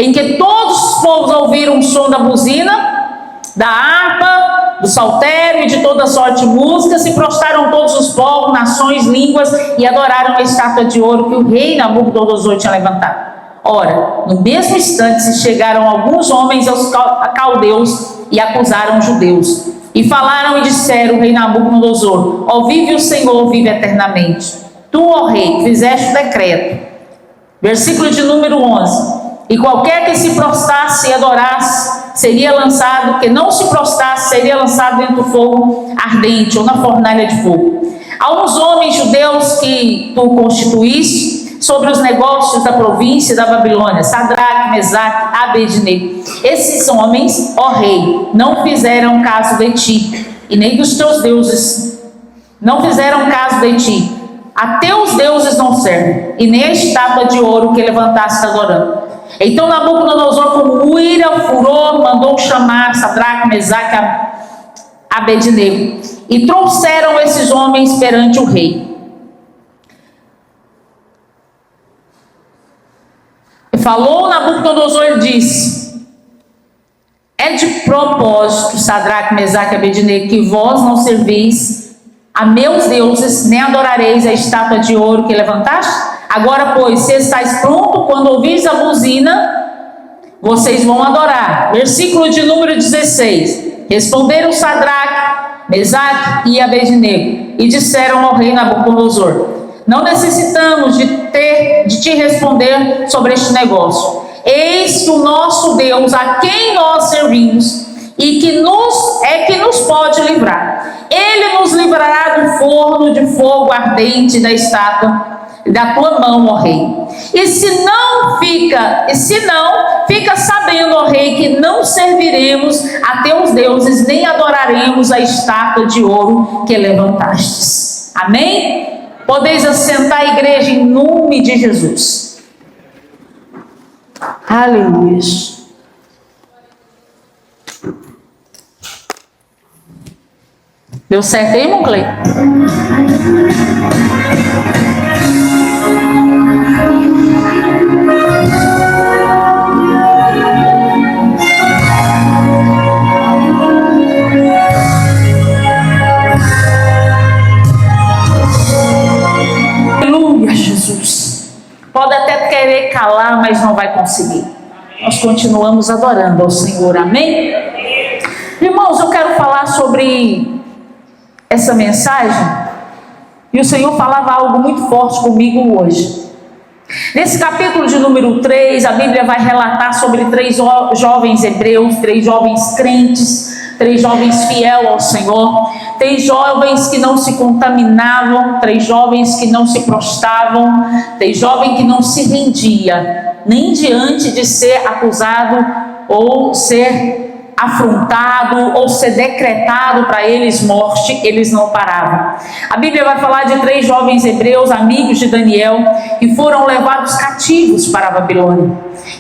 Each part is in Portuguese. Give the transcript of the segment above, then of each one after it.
em que todos os povos ouviram o som da buzina, da harpa, do saltério e de toda sorte de música, se prostraram todos os povos, nações, línguas, e adoraram a estátua de ouro que o rei Nabucodonosor tinha levantado. Ora, no mesmo instante se chegaram alguns homens aos caldeus e acusaram os judeus, e falaram e disseram: rei Nabucodonosor, ó vive o Senhor, vive eternamente. Tu, ó rei, fizeste o decreto. Versículo de número 11. E qualquer que se prostrasse e adorasse, seria lançado, que não se prostrasse, seria lançado dentro do fogo ardente, ou na fornalha de fogo. Há uns homens judeus que tu constituíste sobre os negócios da província da Babilônia, Sadraque, Mesaque, Abednego. Esses homens, ó rei, não fizeram caso de ti, e nem dos teus deuses, não fizeram caso de ti. A teus deuses não servem, e nem a estátua de ouro que levantaste adorando. Então Nabucodonosor, com ira, furor, mandou chamar Sadraque, Mesaque, Abednego, e trouxeram esses homens perante o rei. E falou Nabucodonosor e disse: é de propósito, Sadraque, Mesaque e Abednego, que vós não servis a meus deuses, nem adorareis a estátua de ouro que levantaste? Agora, pois, se estáis pronto, quando ouvis a buzina, vocês vão adorar. Versículo de número 16. Responderam Sadraque, Mesaque e Abednego, e disseram ao rei Nabucodonosor: não necessitamos de te responder sobre este negócio. Eis que o nosso Deus, a quem nós servimos, e que nos pode livrar. Ele nos livrará do forno de fogo ardente da estátua da tua mão, ó rei. E se não, fica sabendo, ó rei, que não serviremos a teus deuses, nem adoraremos a estátua de ouro que levantastes. Amém? Podeis assentar, a igreja, em nome de Jesus. Aleluia. Deu certo aí, irmão Cleiton? Aleluia, Jesus. Pode até querer calar, mas não vai conseguir. Nós continuamos adorando ao Senhor, amém? Irmãos, eu quero falar sobre essa mensagem, e o Senhor falava algo muito forte comigo hoje. Nesse capítulo de número 3, a Bíblia vai relatar sobre 3 jovens hebreus, 3 jovens crentes, 3 jovens fiéis ao Senhor, 3 jovens que não se contaminavam, 3 jovens que não se prostravam, 3 jovens que não se rendia, nem diante de ser acusado ou ser afrontado ou ser decretado para eles morte, eles não paravam. A Bíblia vai falar de 3 jovens hebreus, amigos de Daniel, que foram levados cativos para a Babilônia.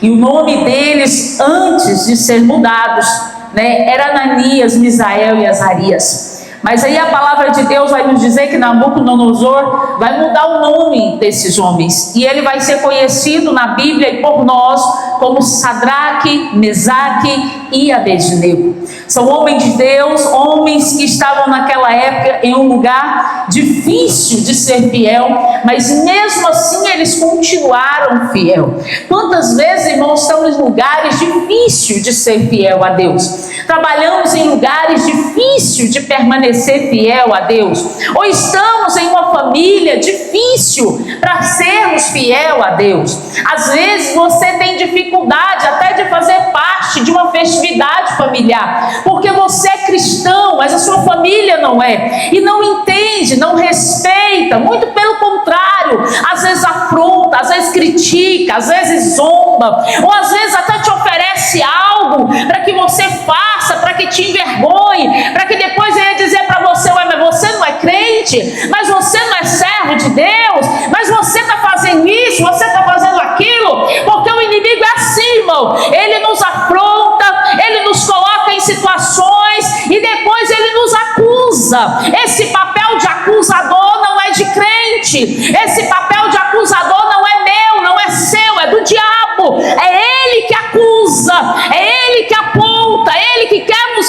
E o nome deles, antes de ser mudados, era Ananias, Misael e Azarias. Mas aí a palavra de Deus vai nos dizer que Nabucodonosor vai mudar o nome desses homens, e ele vai ser conhecido na Bíblia e por nós como Sadraque, Mesaque e Abednego. São homens de Deus, homens que estavam naquela época em um lugar difícil de ser fiel, mas mesmo assim eles continuaram fiel. Quantas vezes, irmãos, estamos em lugares difíceis de ser fiel a Deus? Trabalhamos em lugares difíceis de permanecer fiel a Deus, ou estamos em uma família difícil para sermos fiel a Deus. Às vezes você tem dificuldade até de fazer parte de uma festividade familiar, porque você é cristão, mas a sua família não é, e não entende, não respeita, muito pelo contrário, às vezes afronta, às vezes critica, às vezes zomba, ou às vezes até te oferece algo para que você faça, para que te envergonhe, para que depois venha dizer para você: ué, mas você não é crente, mas você não é servo de Deus, mas você está fazendo isso, você está fazendo aquilo, porque o inimigo é assim, irmão, ele nos afronta, ele nos coloca em situações e depois ele nos acusa. Esse papel de acusador não é de crente, esse papel de acusador não é meu, não é seu, é do diabo, é ele que acusa.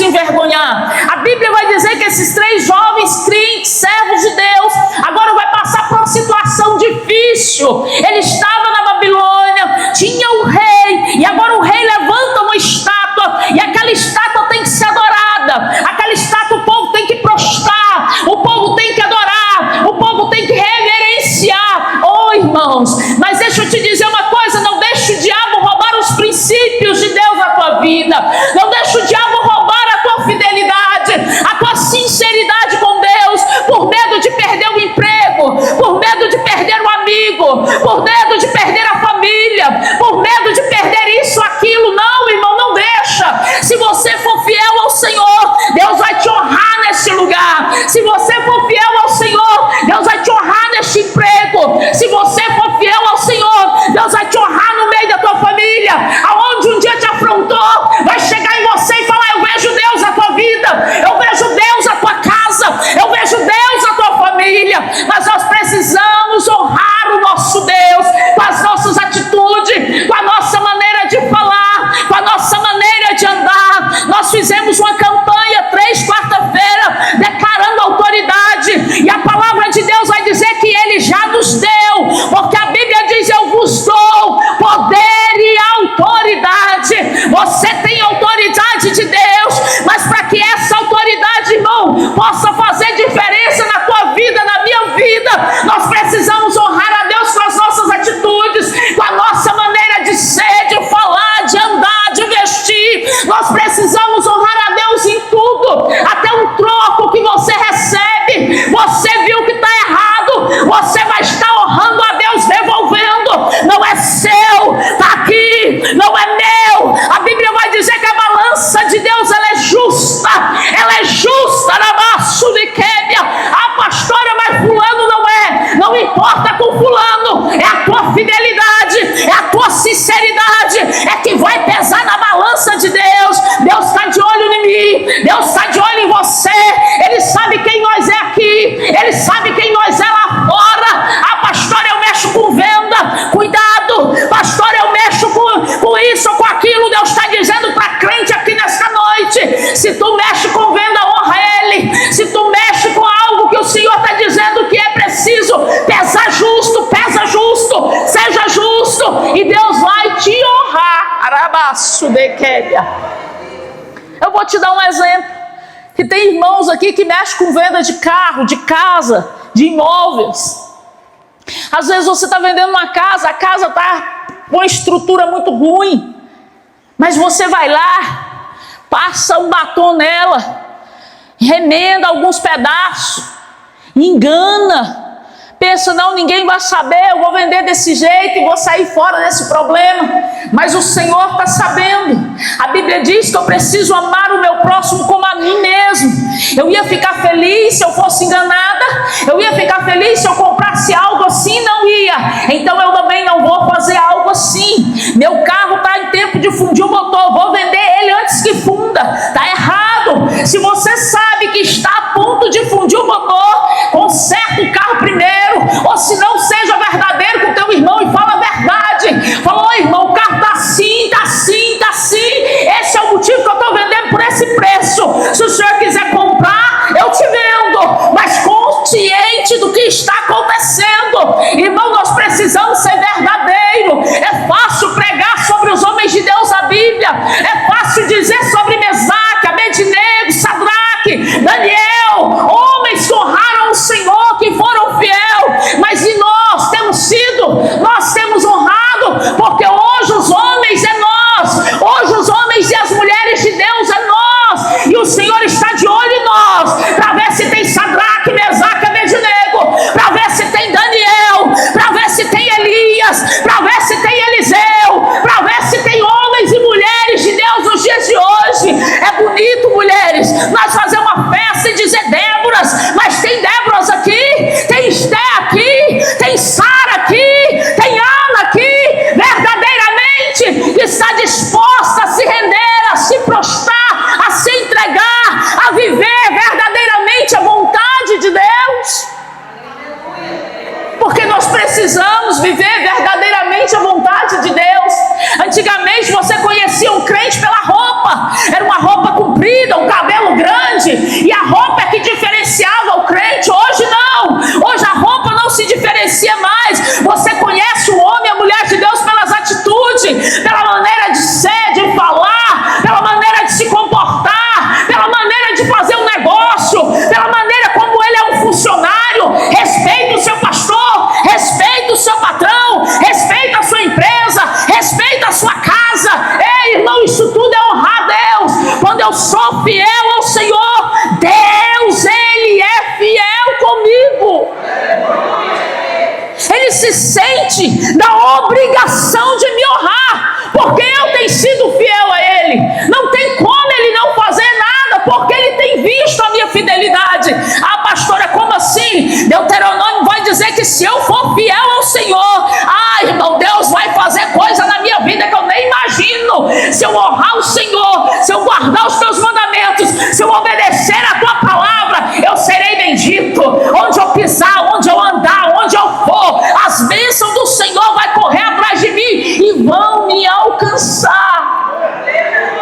nos envergonhar. A Bíblia vai dizer que esses 3 jovens crentes, servos de Deus, agora vai passar por uma situação difícil. Ele estava na Babilônia, tinha o rei, e agora o rei levanta uma estátua, e aquela estátua tem que ser adorada, aquela estátua o povo tem que prostrar, o povo tem que adorar, o povo tem que reverenciar. Oh, irmãos, mas deixa eu te dizer uma coisa, não deixe o diabo roubar os princípios de Deus na tua vida, não deixe o diabo roubar a tua fidelidade, a tua sinceridade com Deus, por medo de perder o emprego, por medo de perder o amigo, por medo de perder a família, por medo de perder isso, aquilo. Não, irmão, não deixa. Se você for fiel ao Senhor, Deus vai te honrar nesse lugar. Se você for fiel ao Senhor, Deus vai te honrar neste emprego. Se você for fiel ao Senhor, Deus vai te honrar no meio da tua família. Aonde um dia te afrontou, vai chegar em você e falar: eu vejo Deus na tua vida, eu vejo Deus na tua casa, eu vejo Deus na tua família. Mas nós precisamos honrar o nosso Deus com as nossas atitudes, com a nossa maneira de falar, com a nossa maneira de andar. Nós fizemos uma campanha 3 quarta-feira declarando autoridade, e a palavra de Deus vai dizer que Ele já nos deu, porque a Bíblia diz: eu vos dou poder e autoridade. Você tem autoridade de Deus, mas para que essa autoridade, irmão, possa fazer diferença na tua vida, na minha vida, nós precisamos honrar a Deus com as nossas atitudes, com a nossa maneira de ser, de falar, de andar, de vestir. Nós precisamos honrar a Deus em tudo, até um troco que você recebe, você viu que está errado, você vai estar honrando a Deus, devolvendo. Não é seu, está aqui, não é meu. A Bíblia vai dizer que a balança de Deus, ela é justa, na baço de québia. Ah, pastora, mas fulano não é. Não importa com fulano, é a tua fidelidade, é a tua sinceridade, é que vai pesar na balança de Deus. Deus está de olho em mim, Deus está de olho em você. Ele sabe quem nós é aqui, Ele sabe quem nós é lá fora. Ah, pastora, eu mexo com venda, cuidado. Pastora, eu mexo com isso ou com aquilo. Deus está dizendo para crente aqui nesta noite: se tu mexe com venda, honra Ele. Se tu mexe com algo que o Senhor está dizendo que é preciso pesar justo, pesa justo, seja justo, e Deus vai te honrar. Arabaço de québia. Eu vou te dar um exemplo, que tem irmãos aqui que mexem com venda de carro, de casa, de imóveis. Às vezes você está vendendo uma casa, a casa está com uma estrutura muito ruim, mas você vai lá, passa um batom nela, remenda alguns pedaços, engana, pensa: não, ninguém vai saber, eu vou vender desse jeito e vou sair fora desse problema. Mas o Senhor está sabendo. A Bíblia diz que eu preciso amar o meu próximo como a mim mesmo. Eu ia ficar feliz se eu fosse enganada, eu ia ficar feliz se eu comprasse algo assim? Não ia. Então eu também não vou fazer algo assim. Meu carro está em tempo de fundir o motor, vou vender ele antes que funda. Está errado. Se você sabe que está a ponto de fundir o motor, conserta o carro primeiro, ou se não, seja verdadeiro com teu irmão e fala a verdade. Fala: ô irmão, o carro está assim, está assim, está assim, esse é o motivo que eu estou vendendo por esse preço. Se o senhor quiser comprar, eu te vendo, mas consciente do que está acontecendo. Irmão, nós precisamos ser verdadeiros. É fácil da obrigação de me honrar, porque eu tenho sido fiel a Ele. Não tem como Ele não fazer nada, porque Ele tem visto a minha fidelidade. Ah, pastora, como assim? Deuteronômio vai dizer que se eu for fiel ao Senhor, irmão, Deus vai fazer coisa na minha vida que eu nem imagino. Se eu honrar o Senhor, se eu guardar os teus mandamentos, se eu obedecer a tua palavra, eu serei bendito. Onde eu pisar, onde eu andar, onde eu for, as bênçãos do Senhor vai correr atrás de mim e vão me alcançar.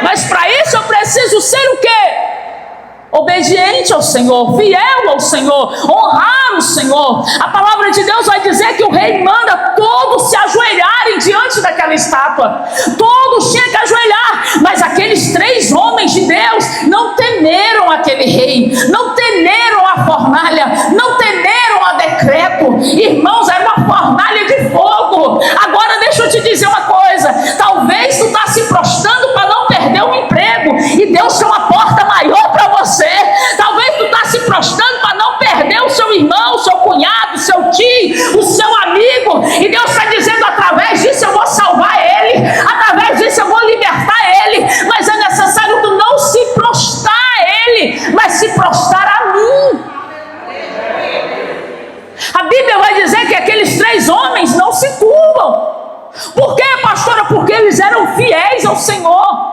Mas para isso eu preciso ser o quê? Obediente ao Senhor, fiel ao Senhor, honrar o Senhor. A palavra de Deus vai dizer que o rei manda todos se ajoelharem diante daquela estátua. Todos tinham que ajoelhar, mas aqueles 3 homens de Deus não temeram aquele rei, não temeram a fornalha, não temeram a decreto. Irmãos, era uma fornalha de fogo. Agora deixa eu te dizer uma coisa, talvez tu está se prostrando para não perder um emprego, e Deus tem uma porta maior para você. Talvez tu está se prostrando para não perder o seu irmão, o seu cunhado, o seu tio, o seu amigo, e Deus está dizendo: através disso eu vou salvar ele, através disso eu vou libertar ele. Mas é necessário tu não se prostrar a ele, mas se prostrar a mim. A Bíblia vai dizer que aqueles 3 homens não se curvam. Por quê, pastora? Porque eles eram fiéis ao Senhor.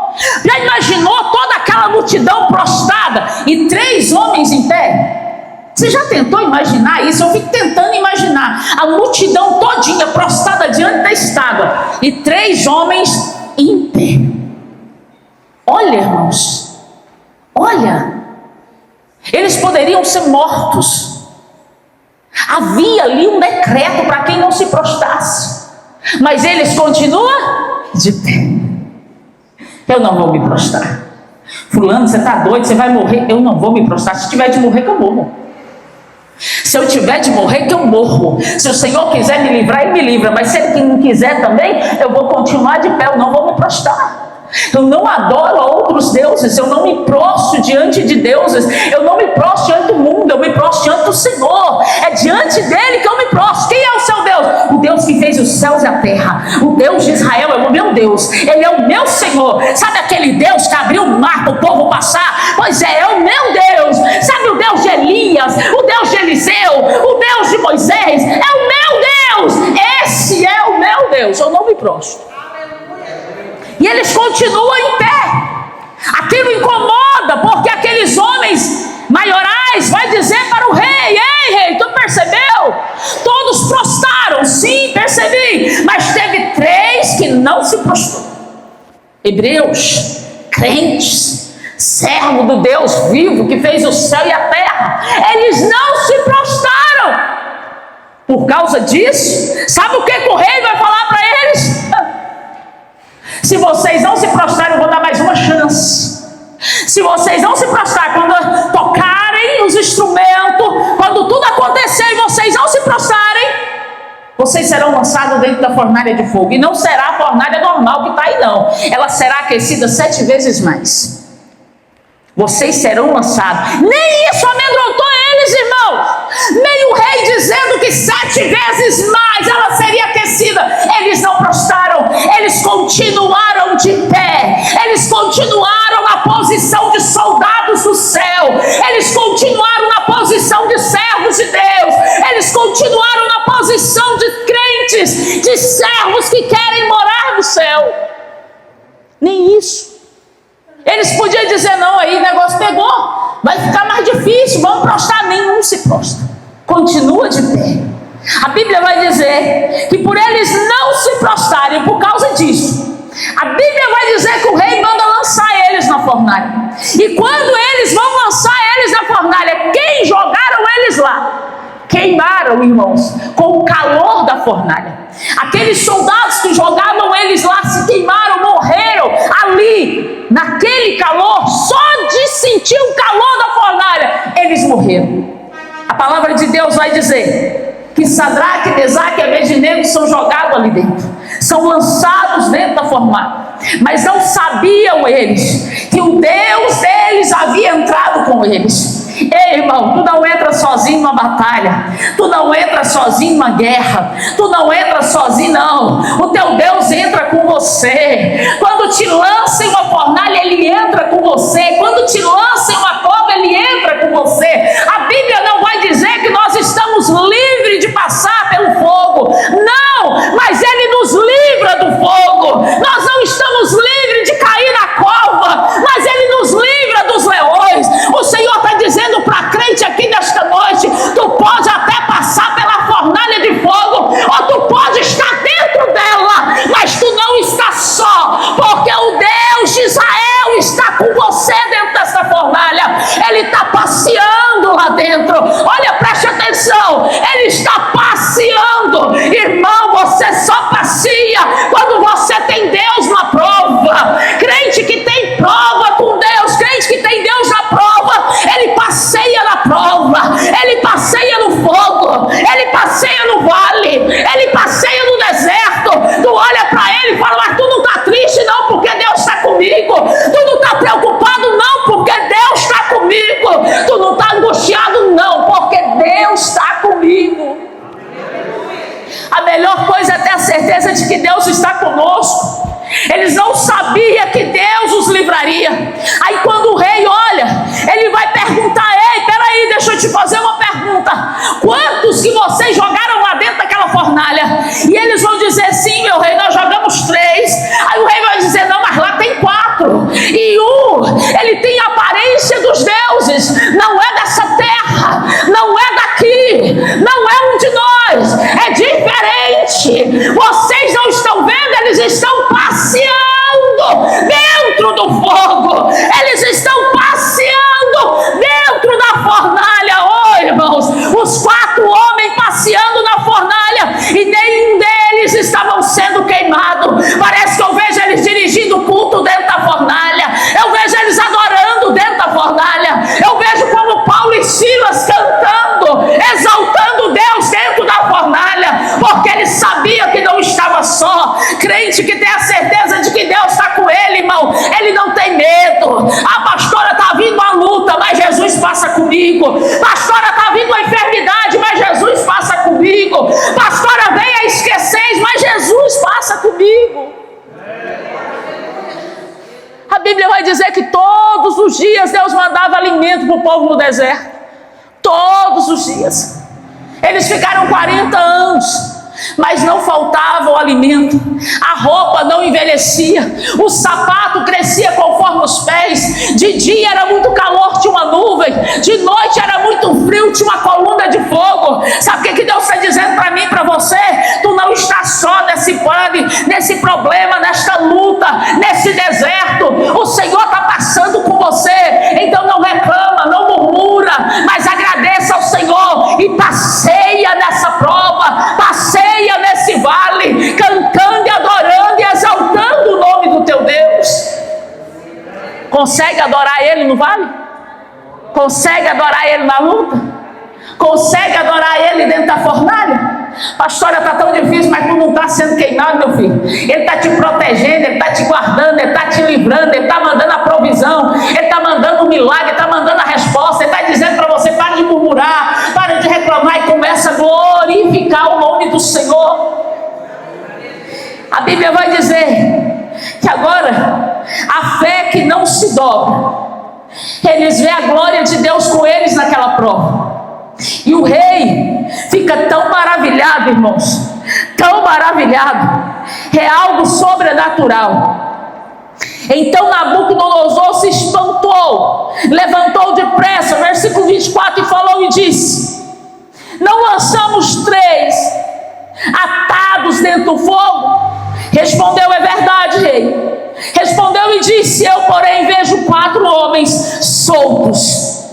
Já imaginou toda aquela multidão prostrada e 3 homens em pé? Você já tentou imaginar isso? Eu fico tentando imaginar a multidão todinha prostrada diante da estátua e 3 homens em pé. Olha, irmãos, olha, eles poderiam ser mortos. Havia ali um decreto para quem não se prostrasse, mas eles continuam de pé. Eu não vou me prostrar. Fulano, você está doido, você vai morrer. Eu não vou me prostrar. Se tiver de morrer, que eu morro. Se eu tiver de morrer, que eu morro. Se o Senhor quiser me livrar, Ele me livra. Mas se Ele não quiser também, eu vou continuar de pé. Eu não vou me prostrar. Eu não adoro outros deuses, eu não me prostro diante de deuses, eu não me prostro diante do mundo, eu me prostro diante do Senhor. É diante dele que eu me prostro. Quem é o seu Deus? O Deus que fez os céus e a terra. O Deus de Israel é o meu Deus, Ele é o meu Senhor. Sabe aquele Deus que abriu o mar para o povo passar? Pois é o meu Deus. Sabe o Deus de Elias, o Deus de Eliseu, o Deus de Moisés? É o meu Deus. Esse é o meu Deus. Eu não me prostro. E eles continuam em pé. Aquilo incomoda, porque aqueles homens maiorais vai dizer para o rei: ei, rei, tu percebeu? Todos prostraram. Sim, percebi. Mas teve 3 que não se prostraram. Hebreus, crentes, servo do Deus vivo que fez o céu e a terra, eles não se prostraram. Por causa disso, sabe o que o rei vai falar para eles? Se vocês não se prostrarem, eu vou dar mais uma chance. Se vocês não se prostrarem, quando tocarem os instrumentos, quando tudo acontecer e vocês não se prostrarem, vocês serão lançados dentro da fornalha de fogo. E não será a fornalha normal que está aí, não. Ela será aquecida 7 vezes mais. Vocês serão lançados. Nem isso amedrontou eles, irmãos. Nem o rei dizendo que 7 vezes mais ela seria aquecida. Eles não prostraram. Eles continuaram de pé. Eles continuaram na posição de soldados do céu. Eles continuaram na posição de servos de Deus. Eles continuaram na posição de crentes, de servos que querem morar no céu. Nem isso. Eles podiam dizer: não, aí o negócio pegou, vai ficar mais difícil, vamos prostrar. Nenhum se prostra, continua de pé. A Bíblia vai dizer que por eles não se prostrarem, por causa disso, a Bíblia vai dizer que o rei manda lançar eles na fornalha. E quando eles vão lançar eles na fornalha, quem jogaram eles lá? Queimaram, irmãos, com o calor da fornalha. Aqueles soldados que jogavam eles lá se queimaram, morreram ali, naquele calor. Só de sentir o calor da fornalha, eles morreram. A palavra de Deus vai dizer que Sadraque, Mesaque e Abednego são jogados ali dentro, são lançados dentro da fornalha. Mas não sabiam eles que o Deus deles havia entrado com eles. Ei, irmão, tu não entra sozinho numa batalha, tu não entra sozinho numa guerra, tu não entra sozinho, não. O teu Deus entra com você. Quando te lança em uma fornalha, Ele entra com você. Quando te lança em uma cova, Ele entra com você. A Bíblia não vai dizer que nós estamos livres de passar pelo fogo, não, mas Ele nos livra do fogo. Nós não estamos livres de cair na cova, mas Ele nos livra dos leões. O Senhor está dizendo para a crente aqui nesta noite: tu pode até passar pela fornalha de fogo, ou tu pode estar dentro dela, mas tu não está só, porque o Deus de Israel está com você dentro dessa fornalha. Ele está passeando lá dentro. Olha, preste atenção, Ele está passeando. Irmão, você só passeia quando você tem Deus na prova. Crente que tem prova com Deus, crente que tem Deus na prova, ele passeia na prova, ele passeia no fogo, ele passeia no vale, ele passeia no deserto. Tu olha para ele e fala: mas tu não está triste não, porque Deus está comigo. Tu não está preocupado não, porque Deus está comigo. Tu não está angustiado não, porque Deus está comigo. A melhor coisa é ter a certeza de que Deus está conosco. Eles não sabiam que Deus os livraria. Aí quando o rei olha, ele vai perguntar: ei, peraí, deixa eu te fazer uma pergunta. Quantos que vocês jogaram lá dentro daquela fornalha? E eles vão dizer: sim, meu rei, nós jogamos 3. Aí o rei vai dizer: não, mas lá tem 4. E ele tem a aparência dos deuses. Não é dessa terra, não é daqui, não é um de nós, é diferente. Vocês não estão vendo, eles estão passeando dentro do fogo, eles estão passeando dentro da fornalha. Oh, irmãos, os 4 homens passeando na fornalha, e nenhum deles estavam sendo queimado. Parece que eu vejo eles dirigindo o culto dentro da fornalha, eu vejo eles adorando dentro da fornalha, eu vejo como Paulo e Silas cantando, exaltando Deus dentro da fornalha, porque ele sabia que não estava só. Crente que tem a certeza de que Deus está com ele, irmão, ele não tem medo. A pastora está vindo a luta, mas Jesus passa comigo. Pastora, está vindo a enfermidade, mas Jesus passa comigo. Pastora, vem a esquecer, mas Jesus passa comigo. A Bíblia vai dizer que todos os dias Deus mandava alimento para o povo no deserto. Todos os dias. Eles ficaram 40 anos, mas não faltava o alimento. A roupa não envelhecia, o sapato crescia conforme os pés. De dia era muito calor, tinha uma nuvem. De noite era muito frio, tinha uma coluna de fogo. Sabe o que Deus está dizendo para mim e para você? Tu não está só nesse pane, nesse problema, nesta luta, nesse deserto. O Senhor está passando com você. Então não reclama, não murmura, mas agradeça ao Senhor e passeia nessa prova, passeia nesse vale, cantando e adorando e exaltando o nome do teu Deus. Consegue adorar Ele no vale? Consegue adorar Ele na luta? Consegue adorar Ele dentro da fornalha? Pastora, está tão difícil, mas tu não está sendo queimado, meu filho. Ele está te protegendo, Ele está te guardando, Ele está te livrando, Ele está mandando a provisão, Ele está mandando o milagre, Ele está mandando a resposta. Ele está dizendo para você: para de murmurar, para de reclamar e começa a glorificar o nome do Senhor. A Bíblia vai dizer que agora a fé que não se dobra, eles veem a glória de Deus com eles naquela prova. E o rei fica tão maravilhado, irmãos, tão maravilhado, é algo sobrenatural. Então Nabucodonosor se espantou, levantou depressa, versículo 24, e falou e disse: não lançamos 3 atados dentro do fogo? Respondeu: é verdade, rei. Respondeu e disse: eu, porém, vejo 4 homens soltos.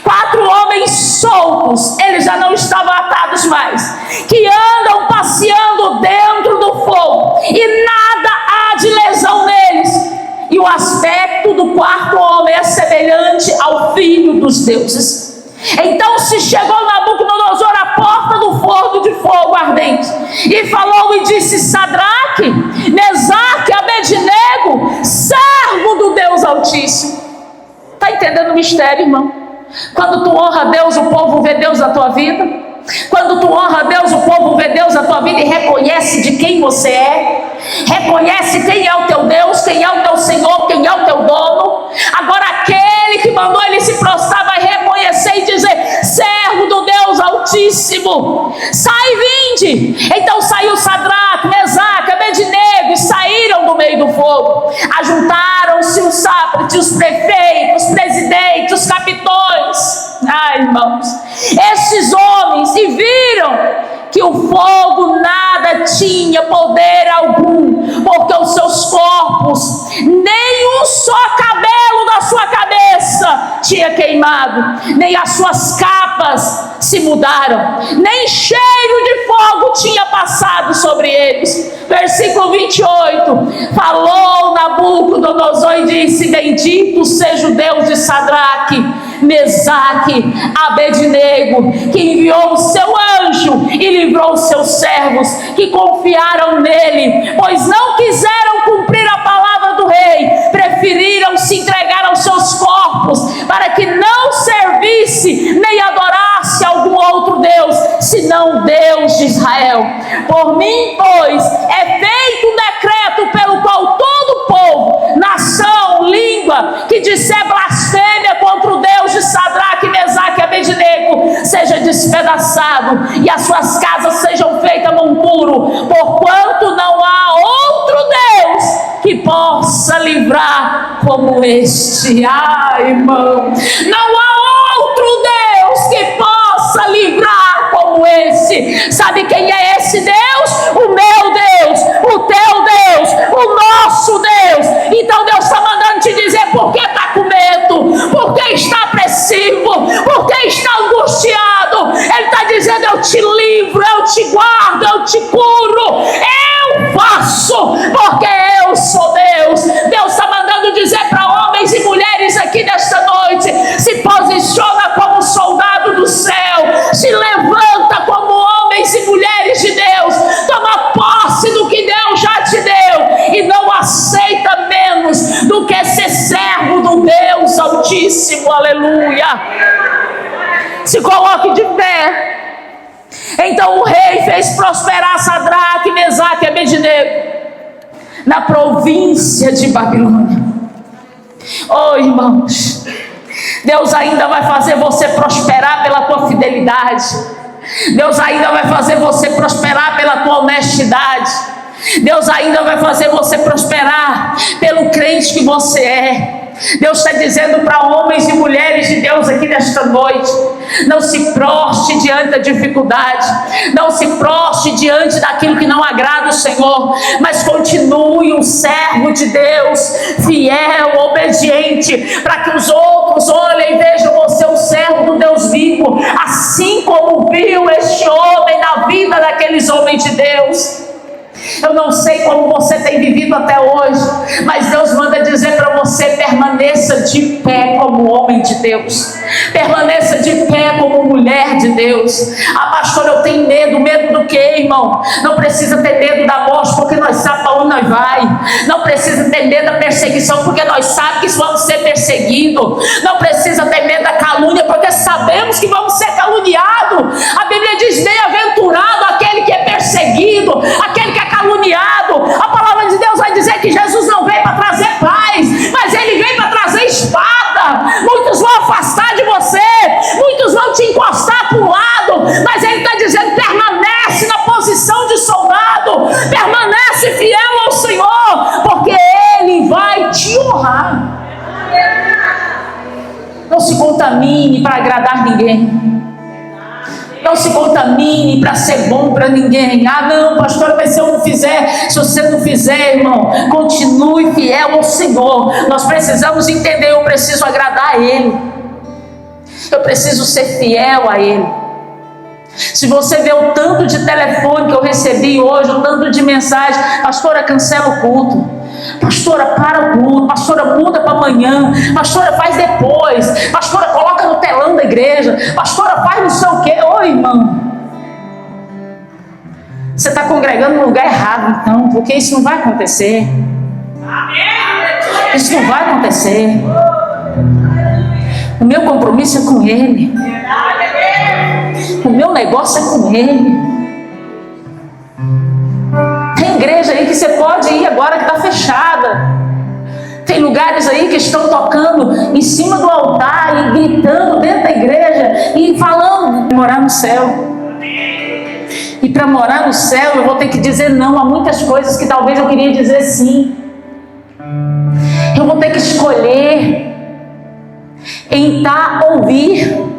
4 homens soltos, eles já não estavam atados mais, que andam passeando dentro do fogo, e nada há de lesão neles. E o aspecto do 4º homem é semelhante ao filho dos deuses. Então se chegou Nabucodonosor à porta do forno de fogo ardente, e falou e disse: Sadraque, Mesaque, Abednego, servo do Deus Altíssimo. Está entendendo o mistério, irmão? Quando tu honra a Deus, o povo vê Deus na tua vida. Quando tu honra a Deus, o povo vê Deus na tua vida e reconhece de quem você é. Reconhece quem é o teu Deus, quem é o teu Senhor, quem é o teu dono. Agora aquele que mandou ele se prostrar vai reconhecer e dizer: servo do Deus Altíssimo, sai e vinde. Então saiu Sadraque, Mesaque, Abednego e saíram do meio do fogo. Ajuntaram-se os sátrapas, os prefeitos, os presidentes, os capitões. Ai, irmãos, esses homens, e viram que o fogo nada tinha poder algum, porque os seus corpos, nem um só cabelo da sua cabeça tinha queimado, nem as suas capas se mudaram, nem cheiro de fogo tinha passado sobre eles. Versículo 28, falou Nabucodonosor e disse: bendito seja o Deus de Sadraque, Mesaque, Abednego, que enviou o seu anjo e livrou os seus servos que confiaram nele, pois não quiseram cumprir a palavra do rei, preferiram se entregar aos seus corpos, para que não servisse nem adorasse algum outro Deus, senão o Deus de Israel. Por mim, pois, é feito um decreto pelo qual todo o povo, nação, língua, que disser blasfêmia contra o Deus de Sadraque, Mesaque e Abednego, seja despedaçado e as suas casas sejam feitas monturo, porquanto não há outro Deus que possa livrar como este. Ai, irmão, não há outro Deus que possa livrar como esse. Sabe quem é esse Deus? O meu Deus, o teu Deus, o nosso Deus. Então Deus está mandando te dizer: por que está com medo? Por que está apreensivo? Por que está angustiado? Ele está dizendo: eu te livro, eu te guardo, eu te curo, eu faço, porque eu sou Deus. Deus está mandando dizer para homens e mulheres aqui nesta noite: se posiciona como soldado do céu, se levanta como homens e mulheres de Deus, toma posse do que Deus já te deu e não aceita menos do que ser servo do Deus Altíssimo. Aleluia. Se coloque de pé. Então o rei fez prosperar Sadraque, Mesaque e Abednego na província de Babilônia. Oh, irmãos, Deus ainda vai fazer você prosperar pela tua fidelidade. Deus ainda vai fazer você prosperar pela tua honestidade. Deus ainda vai fazer você prosperar pelo crente que você é. Deus está dizendo para homens e mulheres de Deus aqui nesta noite: não se proste diante da dificuldade, não se proste diante daquilo que não agrada o Senhor, mas continue um servo de Deus, fiel, obediente, para que os outros olhem e vejam você um servo do Deus vivo, assim como viu este homem na vida daqueles homens de Deus. Eu não sei como você tem vivido até hoje, mas Deus manda dizer para você: permaneça de pé como homem de Deus, permaneça de pé como mulher de Deus. Ah, pastor, eu tenho medo. Medo do que, irmão? Não precisa ter medo da morte, porque nós sabemos para onde nós vai. Não precisa ter medo da perseguição, porque nós sabemos que vamos ser perseguidos. Não precisa ter medo da calúnia, porque sabemos que vamos ser caluniados. A Bíblia diz: bem-aventurado aquele que é perseguido, aquele que é caluniado. A palavra de Deus vai dizer que Jesus não veio para trazer paz, mas ele veio para trazer espada. Muitos vão afastar de você, muitos vão te encostar para um lado, mas ele está dizendo: permanece na posição de soldado, permanece fiel ao Senhor, porque ele vai te honrar. Não se contamine para agradar ninguém. Não se contamine para ser bom para ninguém. Ah, não, pastor, mas se eu não fizer, se você não fizer, irmão, continue fiel ao Senhor. Nós precisamos entender: eu preciso agradar a Ele, eu preciso ser fiel a Ele. Se você vê o tanto de telefone que eu recebi hoje, o tanto de mensagem: pastora, cancela o culto, pastora, para o culto, pastora, muda para amanhã, pastora, faz depois, pastora, coloca no telão da igreja, pastora, faz não sei o quê. Ô, irmão, você está congregando no lugar errado, então, porque isso não vai acontecer. Isso não vai acontecer. O meu compromisso é com Ele. O meu negócio é com Ele. Tem igreja aí que você pode ir agora que está fechada. Tem lugares aí que estão tocando em cima do altar e gritando dentro da igreja e falando de morar no céu. E para morar no céu eu vou ter que dizer não a muitas coisas que talvez eu queria dizer sim. Eu vou ter que escolher ouvir.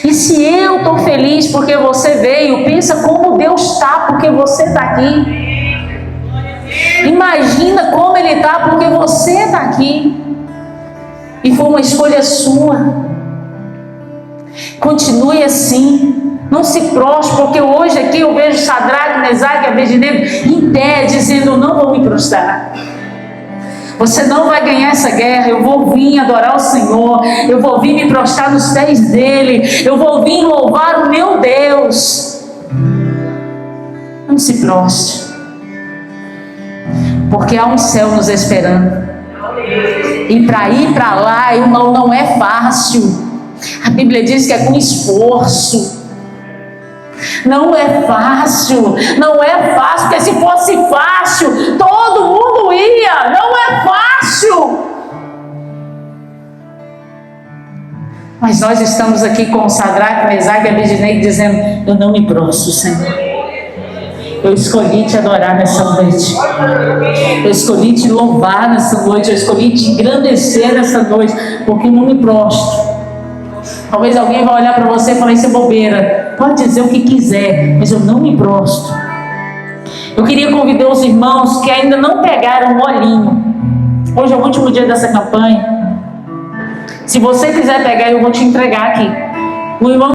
E se eu estou feliz porque você veio, pensa como Deus está porque você está aqui. Imagina como Ele está porque você está aqui. E foi uma escolha sua. Continue assim. Não se prostre, porque hoje aqui eu vejo Sadraque, Mesaque e Abednego em pé, dizendo: eu não vou me prostrar. Você não vai ganhar essa guerra. Eu vou vir adorar o Senhor. Eu vou vir me prostrar nos pés dEle. Eu vou vir louvar o meu Deus. Não se prostre, porque há um céu nos esperando. E para ir para lá, irmão, não é fácil. A Bíblia diz que é com esforço. Não é fácil. Não é fácil, porque se fosse fácil, todo mundo ia. Não é fácil. Mas nós estamos aqui com Sadraque, Mesaque e Abednego dizendo: eu não me prostro, Senhor. Eu escolhi te adorar nessa noite. Eu escolhi te louvar nessa noite. Eu escolhi te engrandecer nessa noite, porque eu não me prostro. Talvez alguém vai olhar para você e falar: isso é bobeira. Pode dizer o que quiser, mas eu não me prostro. Eu queria convidar os irmãos que ainda não pegaram o olhinho. Hoje é o último dia dessa campanha. Se você quiser pegar, eu vou te entregar aqui. O irmão